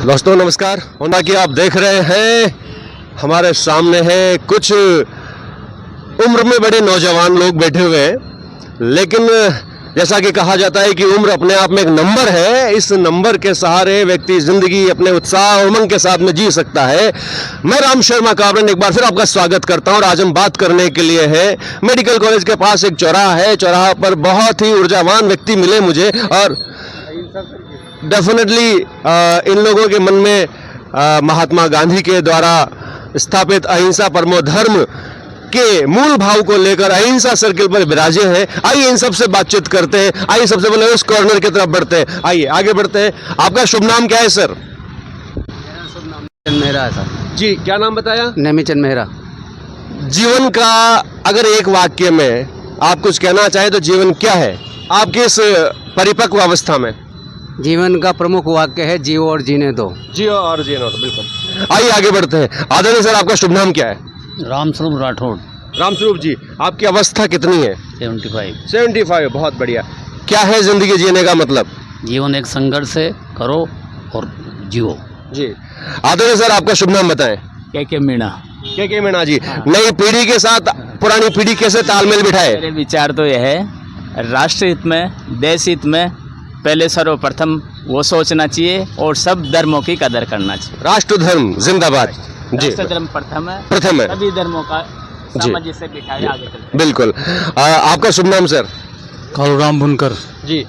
दोस्तों नमस्कार। होना कि आप देख रहे हैं हमारे सामने है कुछ उम्र में बड़े नौजवान लोग बैठे हुए हैं, लेकिन जैसा कि कहा जाता है कि उम्र अपने आप में एक नंबर है। इस नंबर के सहारे व्यक्ति जिंदगी अपने उत्साह और उमंग के साथ में जी सकता है। मैं राम शर्मा काबरन एक बार फिर आपका स्वागत करता हूं और आज हम बात करने के लिए है मेडिकल कॉलेज के पास एक चौराहा है। चौराहा पर बहुत ही ऊर्जावान व्यक्ति मिले मुझे और डेफिनेटली इन लोगों के मन में महात्मा गांधी के द्वारा स्थापित अहिंसा परमो धर्म के मूल भाव को लेकर अहिंसा सर्किल पर विराजे हैं। आइए इन सबसे बातचीत करते हैं। आइए सबसे पहले उस कॉर्नर की तरफ बढ़ते हैं। आइए आगे बढ़ते हैं। आपका शुभ नाम क्या है सर? मेरा शुभ नाम चंद मेहरा है सर। जी, क्या नाम बताया? नेमी चंद मेहरा। जीवन का अगर एक वाक्य में आप कुछ कहना चाहें तो जीवन क्या है आपके इस परिपक्व अवस्था में? जीवन का प्रमुख वाक्य है जियो और जीने दो। जियो और जीने दो, बिल्कुल। आइए आगे बढ़ते हैं। आदरणीय सर, आपका शुभ नाम क्या है? रामस्वरूप राठौड़। रामस्वरूप जी, आपकी अवस्था कितनी है? 75। 75, बहुत बढ़िया। क्या है जिंदगी जीने का मतलब? जीवन एक संघर्ष से करो और जियो। जी। आदरणीय सर, आपका शुभ नाम बताएं। के मीणा। के मीणा जी, नई पीढ़ी के साथ पुरानी पीढ़ी कैसे तालमेल बिठाए? मेरे विचार तो यह है, राष्ट्र हित में, देश हित में पहले सर्वप्रथम वो सोचना चाहिए और सब धर्मों की कदर करना चाहिए। राष्ट्र धर्म जिंदाबाद। जी, राष्ट्र धर्म प्रथम है, प्रथम है। सभी धर्मों का सामंजस्य से बिठाए आगे चलते। बिल्कुल। आपका शुभ नाम सर? कालूराम बुनकर। जी।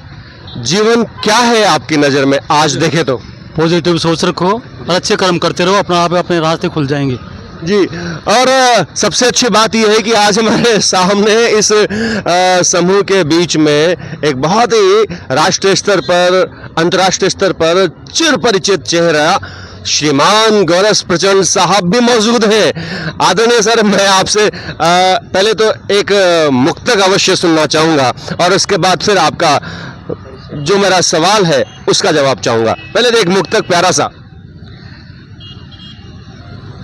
जीवन क्या है आपकी नजर में आज देखे तो? पॉजिटिव सोच रखो और अच्छे कर्म करते रहो, अपना आप अपने रास्ते खुल जाएंगे। जी। और सबसे अच्छी बात यह है कि आज हमारे सामने इस समूह के बीच में एक बहुत ही राष्ट्रीय स्तर पर, अंतर्राष्ट्रीय स्तर पर चिर परिचित चेहरा श्रीमान गौरव प्रचंड साहब भी मौजूद हैं। आदरणीय सर, मैं आपसे पहले तो एक मुक्तक अवश्य सुनना चाहूँगा और उसके बाद फिर आपका जो मेरा सवाल है उसका जवाब चाहूँगा। पहले तो एक मुक्तक प्यारा सा।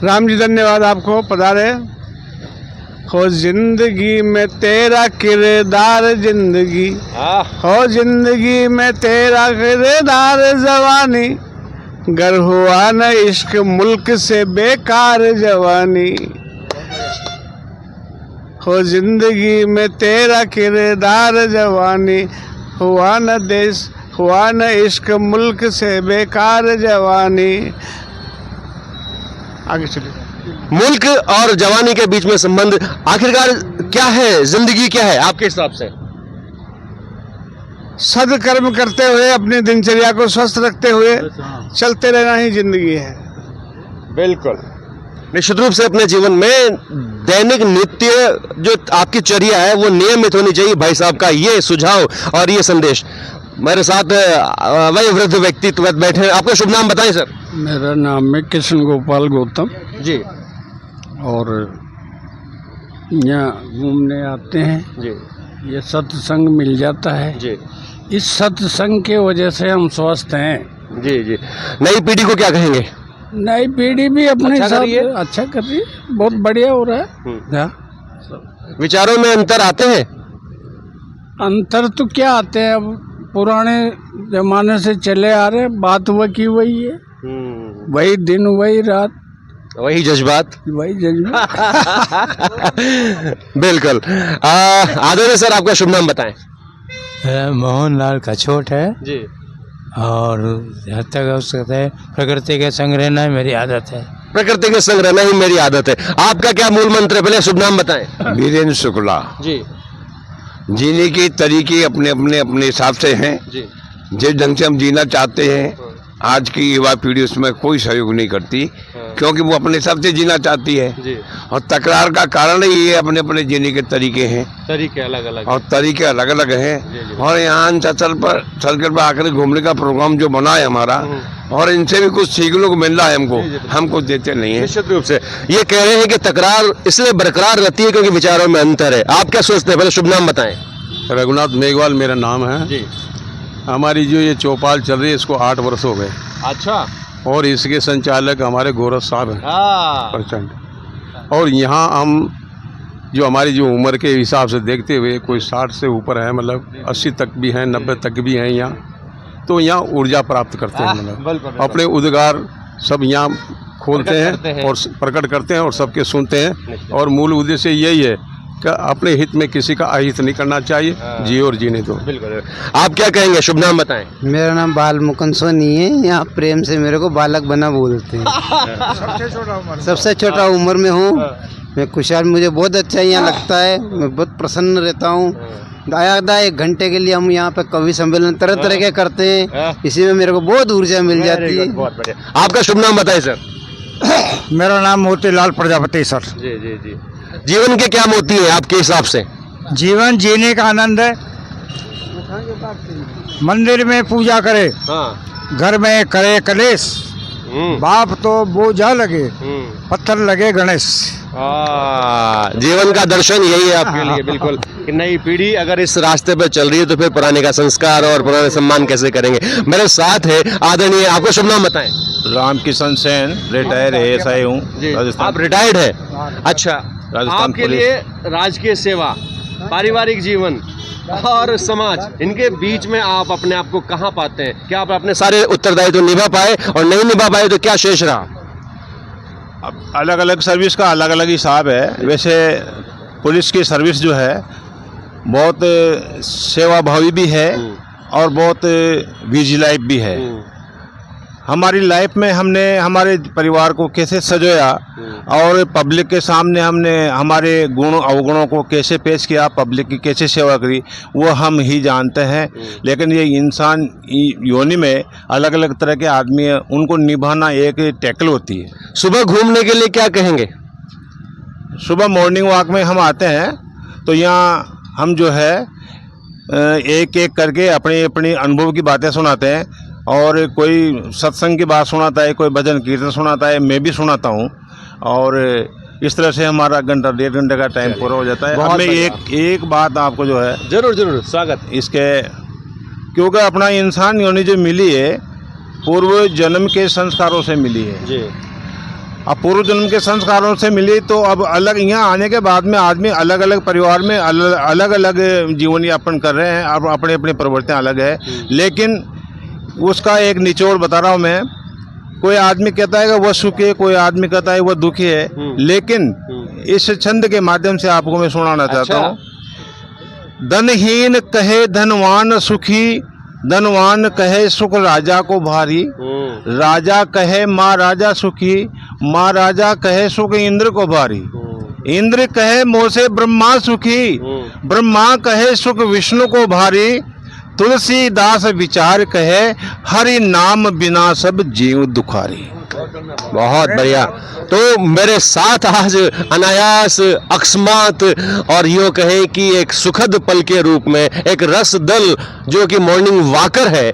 राम जी, धन्यवाद आपको पधारे। हो जिंदगी में तेरा किरदार जिंदगी, हो जिंदगी में तेरा किरदार जवानी, गर हुआ न इश्क मुल्क से बेकार जवानी। हो जिंदगी में तेरा किरदार जवानी, हुआ न देश, हुआ न इश्क मुल्क से बेकार जवानी। आगे चलिए। मुल्क और जवानी के बीच में संबंध आखिरकार क्या है? जिंदगी क्या है आपके हिसाब से? सदकर्म करते हुए अपनी दिनचर्या को स्वस्थ रखते हुए चलते रहना ही जिंदगी है। बिल्कुल। निश्चित रूप से अपने जीवन में दैनिक नित्य जो आपकी चर्या है वो नियमित होनी चाहिए। भाई साहब का ये सुझाव और ये संदेश। मेरे साथ वही वृद्ध व्यक्ति बैठे हैं। आपका शुभ नाम बताएं सर? मेरा नाम है कृष्ण गोपाल गौतम। जी। और यहाँ घूमने आते हैं जी। ये सत्संग मिल जाता है जी। इस सत्संग के वजह से हम स्वस्थ हैं। जी जी। नई पीढ़ी को क्या कहेंगे? नई पीढ़ी भी अपने अच्छा साथ अच्छा कर रही है, बहुत बढ़िया हो रहा है। विचारों में अंतर आते हैं? अंतर तो क्या आते हैं, अब पुराने जमाने से चले आ रहे, बात वह की वही है, वही दिन वही रात वही जज्बात वही जज्बात। बिल्कुल। आदरणीय सर, आपका शुभ नाम बताएं। मोहन लाल कछोट है जी। और जहाँ तक हो सकता है प्रकृति के संग रहना ही मेरी आदत है। प्रकृति के संग रहना ही मेरी आदत है। आपका क्या मूल मंत्र है? पहले शुभ नाम बताएं। वीरेंद्र शुक्ला। जी। जीने के तरीके अपने अपने अपने हिसाब से हैं। जी। जिस ढंग से हम जीना चाहते हैं, आज की युवा पीढ़ी उसमें कोई सहयोग नहीं करती, क्योंकि वो अपने हिसाब से जीना चाहती है। जी। और तकरार का कारण ही ये अपने अपने जीने के तरीके हैं, तरीके अलग अलग और तरीके अलग अलग हैं। और यहाँ सर्कल पर आकर घूमने का प्रोग्राम जो बना है हमारा, और इनसे भी कुछ सीखने को मिल रहा है हम कुछ देते नहीं है। निश्चित रूप से ये कह रहे हैं कि तकरार इसलिए बरकरार रहती है क्योंकि विचारों में अंतर है। आप क्या सोचते हैं? पहले शुभ नाम बताएं। रघुनाथ मेघवाल मेरा नाम है जी। हमारी जो ये चौपाल चल रही है इसको 8 वर्ष हो गए। अच्छा। और इसके संचालक हमारे गौरव साहब हैं प्रचंड। और यहाँ हम जो हमारी जो उम्र के हिसाब से देखते हुए कोई 60 से ऊपर है, मतलब 80 तक भी हैं, 90 तक भी हैं यहाँ। तो यहाँ ऊर्जा प्राप्त करते हैं हम लोग। अपने उद्गार सब यहाँ खोलते हैं और प्रकट करते हैं और सबके सुनते हैं। और मूल उद्देश्य यही है कि अपने हित में किसी का अहित नहीं करना चाहिए, जिए और जीने दो। बिल्कुल। आप क्या कहेंगे, शुभ नाम बताएं। मेरा नाम बाल मुकुंद सोनी है, यहाँ प्रेम से मेरे को बालक बना बोलते हैं। सबसे छोटा उम्र में हूँ मैं। खुशहाल, मुझे बहुत अच्छा यहाँ लगता है, मैं बहुत प्रसन्न रहता हूँ। आधा 1 घंटे के लिए हम यहाँ पे कवि सम्मेलन तरह तरह के करते हैं, इसी में मेरे को बहुत ऊर्जा मिल जाती है। बहुत बढ़िया। आपका शुभ नाम बताएं सर। मेरा नाम मोतीलाल प्रजापति सर। जी जी जी। जीवन के क्या मोती है आपके हिसाब से? जीवन जीने का आनंद है। मंदिर में पूजा करे, हाँ। घर में करे कलेश, बाप तो बोझा लगे, पत्थर लगे गणेश। जीवन का दर्शन यही है आपके लिए। बिल्कुल कि नई पीढ़ी अगर इस रास्ते पे चल रही है तो फिर पुराने का संस्कार और पुराने सम्मान कैसे करेंगे। मेरे साथ है आदरणीय, आपको शुभ नाम बताएं। रामकिशन सेन, रिटायर एएसआई हूँ राजस्थान। आप रिटायर्ड है? अच्छा। राजस्थान आपके पुलिस। लिए राजकीय सेवा, पारिवारिक जीवन और समाज, इनके बीच में आप अपने आप को कहाँ पाते हैं? क्या आप अपने सारे उत्तरदायित्व निभा पाए, और नहीं निभा पाए तो क्या शेष रहा? अब अलग अलग सर्विस का अलग अलग हिसाब है। वैसे पुलिस की सर्विस जो है बहुत सेवाभावी भी है और बहुत बिजी लाइफ भी है। हमारी लाइफ में हमने हमारे परिवार को कैसे सजोया और पब्लिक के सामने हमने हमारे गुण अवगुणों को कैसे पेश किया, पब्लिक की कैसे सेवा करी, वो हम ही जानते हैं। लेकिन ये इंसान योनि में अलग अलग तरह के आदमी है, उनको निभाना एक टैकल होती है। सुबह घूमने के लिए क्या कहेंगे? सुबह मॉर्निंग वॉक में हम आते हैं तो यहाँ हम जो है एक एक करके अपनी अपनी अनुभव की बातें सुनाते हैं। और कोई सत्संग की बात सुनाता है, कोई भजन कीर्तन सुनाता है, मैं भी सुनाता हूँ। और इस तरह से हमारा 1.5 घंटे का टाइम पूरा हो जाता है। अब मैं एक बात आपको जो है जरूर जरूर स्वागत इसके, क्योंकि अपना इंसान योनि जो मिली है पूर्व जन्म के संस्कारों से मिली है जी। अब पूर्व जन्म के संस्कारों से मिली तो अब अलग यहाँ आने के बाद में आदमी अलग अलग परिवार में अलग अलग जीवन यापन कर रहे हैं। अब अपने अपनी प्रवृत्तियाँ अलग है, लेकिन उसका एक निचोड़ बता रहा हूँ मैं। कोई आदमी कहता है कि वह सुखी है, कोई आदमी कहता है वह दुखी है, लेकिन इस छंद के माध्यम से आपको मैं सुनाना चाहता हूँ। धनहीन कहे धनवान सुखी, धनवान कहे सुख राजा को भारी, राजा कहे माँ राजा सुखी, माँ राजा कहे सुख इंद्र को भारी, इंद्र कहे मोह से ब्रह्मा सुखी, ब्रह्मा कहे सुख विष्णु को भारी, तुलसीदास विचार कहे हरि नाम बिना सब जीव दुखारी। बहुत बढ़िया। तो मेरे साथ आज अनायास, अकस्मात और यूँ कहें कि एक सुखद पल के रूप में एक रस दल जो कि मॉर्निंग वॉकर है,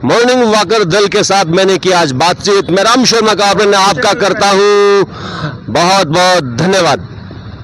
मॉर्निंग वॉकर दल के साथ मैंने की आज बातचीत। मैं राम शर्मा का आपका करता हूँ। बहुत बहुत धन्यवाद।